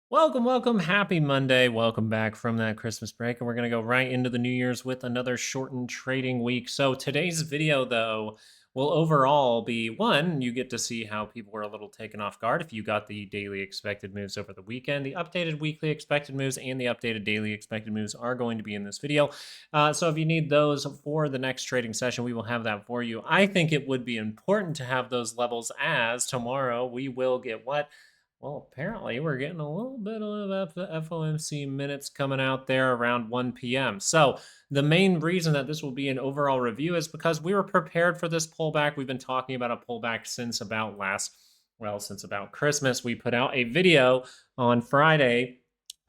Welcome. Happy Monday. Welcome back from that Christmas break. And we're going to go right into the New Year's with another shortened trading week. So today's video, though, will overall be one, you get to see how people were a little taken off guard if you got the daily expected moves over the weekend. The updated weekly expected moves and the updated daily expected moves are going to be in this video. So if you need those for the next trading session, we will have that for you. I think it would be important to have those levels as tomorrow we will get what? Well, apparently we're getting a little bit of FOMC minutes coming out there around 1 p.m. So the main reason that this will be an overall review is because we were prepared for this pullback. We've been talking about a pullback since since about Christmas. We put out a video on Friday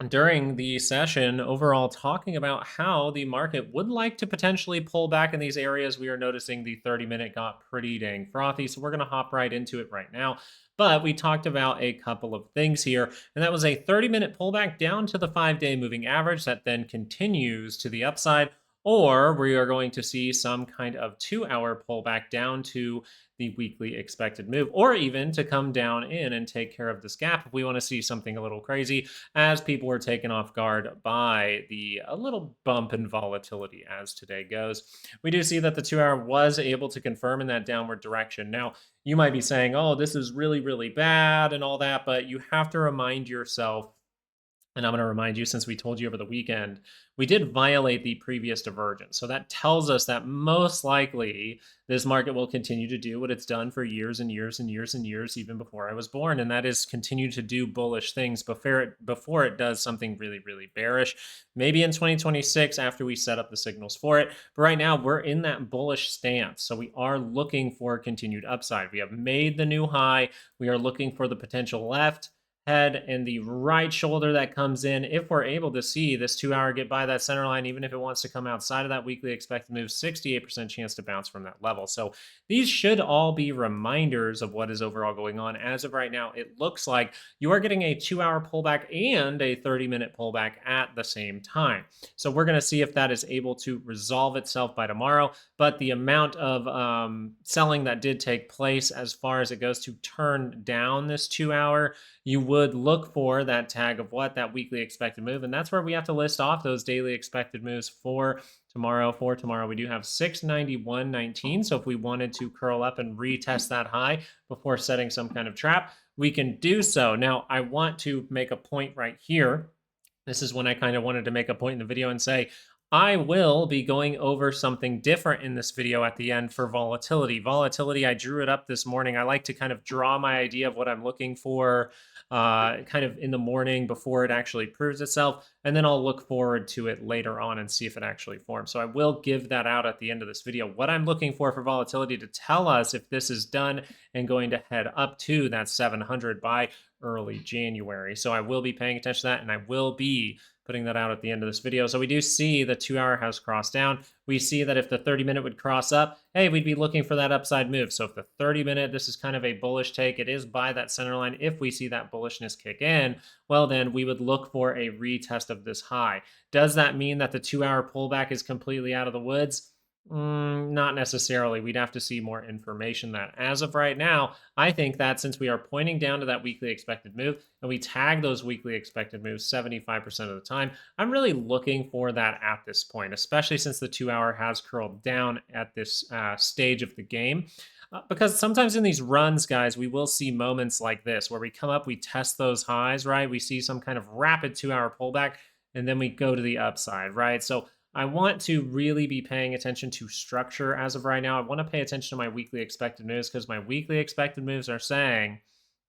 during the session overall talking about how the market would like to potentially pull back in these areas. We are noticing the 30-minute got pretty dang frothy, so we're going to hop right into it right now. But we talked about a couple of things here, and that was a 30-minute pullback down to the 5-day moving average that then continues to the upside, or we are going to see some kind of 2-hour pullback down to the weekly expected move, or even to come down in and take care of this gap if we want to see something a little crazy, as people were taken off guard by the a little bump in volatility as today goes. We do see that the 2-hour was able to confirm in that downward direction. Now, you might be saying, oh, this is really, really bad and all that, but you have to remind yourself, and I'm going to remind you, since we told you over the weekend, we did violate the previous divergence. So that tells us that most likely this market will continue to do what it's done for years and years and years and years, even before I was born. And that is continue to do bullish things before it does something really, really bearish. Maybe in 2026 after we set up the signals for it. But right now we're in that bullish stance. So we are looking for continued upside. We have made the new high. We are looking for the potential left head and the right shoulder that comes in. If we're able to see this 2-hour get by that center line, even if it wants to come outside of that weekly expected move, 68% chance to bounce from that level. So these should all be reminders of what is overall going on. As of right now, it looks like you are getting a 2-hour pullback and a 30-minute pullback at the same time. So we're going to see if that is able to resolve itself by tomorrow. But the amount of selling that did take place as far as it goes to turn down this 2-hour, you would look for that tag of that weekly expected move. And that's where we have to list off those daily expected moves for tomorrow. For tomorrow, we do have 691.19. So if we wanted to curl up and retest that high before setting some kind of trap, we can do so. Now, I want to make a point right here. This is when I kind of wanted to make a point in the video and say, I will be going over something different in this video at the end for volatility. Volatility, I drew it up this morning. I like to kind of draw my idea of what I'm looking for kind of in the morning before it actually proves itself, and then I'll look forward to it later on and see if it actually forms. So I will give that out at the end of this video, what I'm looking for volatility to tell us if this is done and going to head up to that 700 by early January. So I will be paying attention to that, and I will be putting that out at the end of this video. So we do see the 2-hour has crossed down. We see that if the 30-minute would cross up, hey, we'd be looking for that upside move. So if the 30-minute, this is kind of a bullish take, it is by that center line. If we see that bullishness kick in, well, then we would look for a retest of this high. Does that mean that the 2-hour pullback is completely out of the woods? Not necessarily. We'd have to see more information that as of right now, I think that since we are pointing down to that weekly expected move and we tag those weekly expected moves 75% of the time, I'm really looking for that at this point, especially since the 2-hour has curled down at this stage of the game. Because sometimes in these runs, guys, we will see moments like this where we come up, we test those highs, right? We see some kind of rapid 2-hour pullback, and then we go to the upside, right? So I want to really be paying attention to structure as of right now. I want to pay attention to my weekly expected moves because my weekly expected moves are saying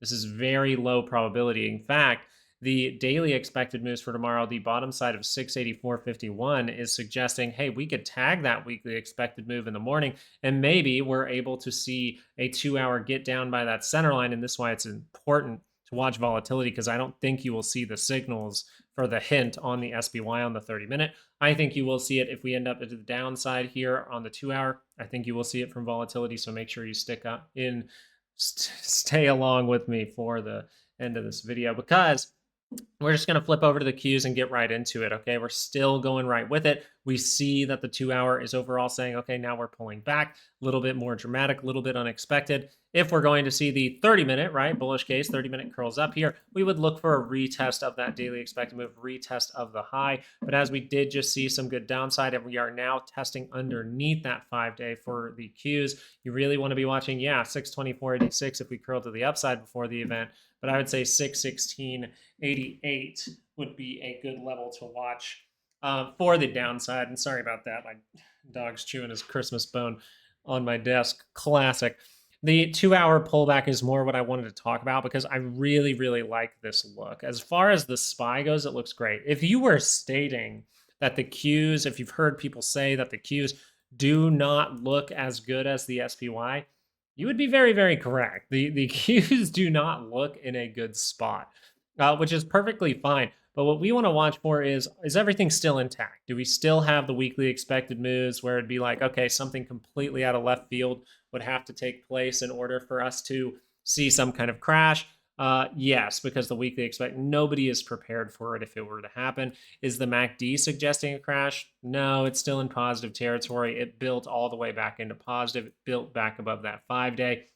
this is very low probability. In fact, the daily expected moves for tomorrow, the bottom side of 684.51 is suggesting, hey, we could tag that weekly expected move in the morning, and maybe we're able to see a 2-hour get down by that center line. And this is why it's important to watch volatility, because I don't think you will see the signals for the hint on the SPY on the 30-minute. I think you will see it if we end up to the downside here on the 2-hour. I think you will see it from volatility. So make sure you stick up stay along with me for the end of this video, because we're just going to flip over to the Qs and get right into it. Okay. We're still going right with it. We see that the 2 hour is overall saying, okay, now we're pulling back a little bit more dramatic, a little bit unexpected. If we're going to see the 30-minute, right, bullish case, 30-minute curls up here, we would look for a retest of that daily expected move, retest of the high. But as we did just see some good downside, and we are now testing underneath that 5-day for the Qs, you really want to be watching, 624.86 if we curl to the upside before the event. But I would say 616.88 would be a good level to watch for the downside. And sorry about that. My dog's chewing his Christmas bone on my desk. Classic. The 2 hour pullback is more what I wanted to talk about because I really, really like this look. As far as the SPY goes, it looks great. If you were stating that the Qs, if you've heard people say that the Qs do not look as good as the SPY, you would be very, very correct. The Qs do not look in a good spot, which is perfectly fine. But what we want to watch for is everything still intact? Do we still have the weekly expected moves where it'd be like, okay, something completely out of left field would have to take place in order for us to see some kind of crash? Yes, because the weekly nobody is prepared for it if it were to happen. Is the MACD suggesting a crash? No, it's still in positive territory. It built all the way back into positive. It built back above that 5-day.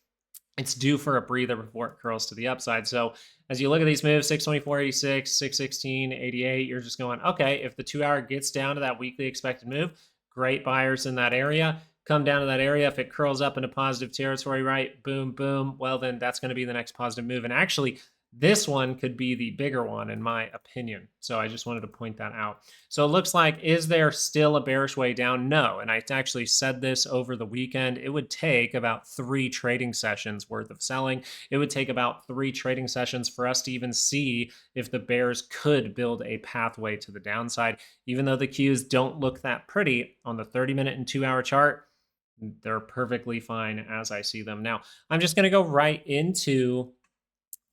It's due for a breather before it curls to the upside. So as you look at these moves, 624.86, 616.88, you're just going, okay, if the 2 hour gets down to that weekly expected move, great buyers in that area. Come down to that area. If it curls up into positive territory, right, boom, boom, well, then that's going to be the next positive move. And actually, this one could be the bigger one, in my opinion. So I just wanted to point that out. So it looks like, is there still a bearish way down? No. And I actually said this over the weekend. It would take about 3 trading sessions worth of selling. It would take about 3 trading sessions for us to even see if the bears could build a pathway to the downside. Even though the Qs don't look that pretty on the 30-minute and 2 hour chart, they're perfectly fine as I see them. Now, I'm just going to go right into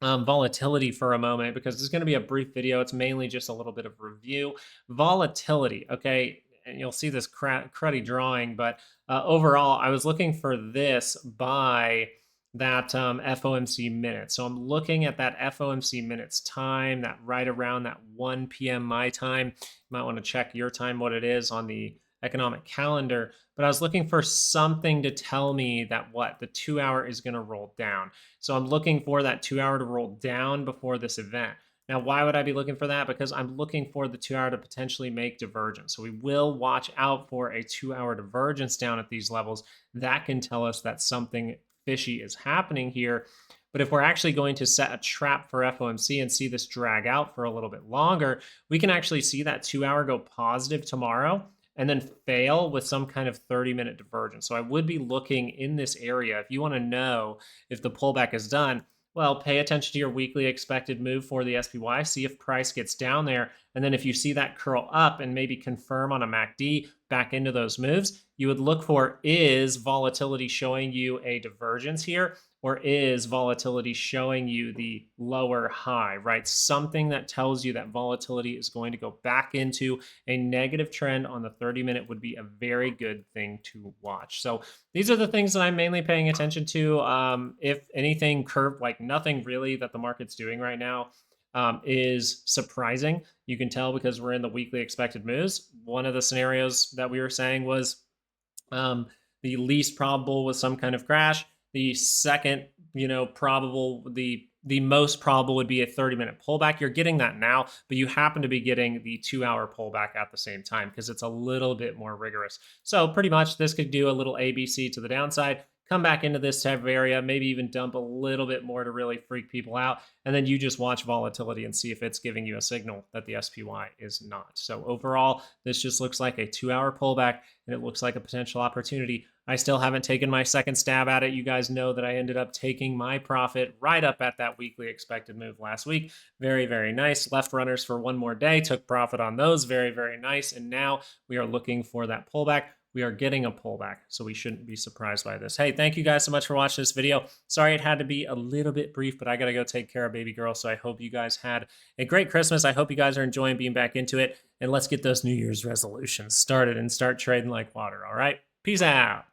volatility for a moment because this is going to be a brief video. It's mainly just a little bit of review. Volatility, okay, and you'll see this cruddy drawing, but overall, I was looking for this by that FOMC minutes. So I'm looking at that FOMC minutes time, that right around that 1 p.m. my time. You might want to check your time, what it is on the economic calendar, but I was looking for something to tell me that the 2 hour is going to roll down. So I'm looking for that 2 hour to roll down before this event. Now, why would I be looking for that? Because I'm looking for the 2 hour to potentially make divergence. So we will watch out for a 2 hour divergence down at these levels. That can tell us that something fishy is happening here. But if we're actually going to set a trap for FOMC and see this drag out for a little bit longer, we can actually see that 2 hour go positive tomorrow and then fail with some kind of 30-minute divergence. So I would be looking in this area. If you want to know if the pullback is done, well, pay attention to your weekly expected move for the SPY, see if price gets down there. And then if you see that curl up and maybe confirm on a MACD back into those moves, you would look for, is volatility showing you a divergence here? Or is volatility showing you the lower high, right? Something that tells you that volatility is going to go back into a negative trend on the 30-minute would be a very good thing to watch. So these are the things that I'm mainly paying attention to. If anything, like nothing really that the market's doing right now is surprising. You can tell because we're in the weekly expected moves. One of the scenarios that we were saying was the least probable was some kind of crash. The second, probable, the most probable would be a 30-minute pullback. You're getting that now, but you happen to be getting the 2 hour pullback at the same time because it's a little bit more rigorous. So pretty much this could do a little ABC to the downside, come back into this type of area, maybe even dump a little bit more to really freak people out. And then you just watch volatility and see if it's giving you a signal that the SPY is not. So overall, this just looks like a 2 hour pullback and it looks like a potential opportunity. I still haven't taken my second stab at it. You guys know that I ended up taking my profit right up at that weekly expected move last week. Very, very nice. Left runners for one more day, took profit on those. Very, very nice. And now we are looking for that pullback. We are getting a pullback, so we shouldn't be surprised by this. Hey, thank you guys so much for watching this video. Sorry it had to be a little bit brief, but I got to go take care of baby girl, so I hope you guys had a great Christmas. I hope you guys are enjoying being back into it, and let's get those New Year's resolutions started and start trading like water, all right? Peace out.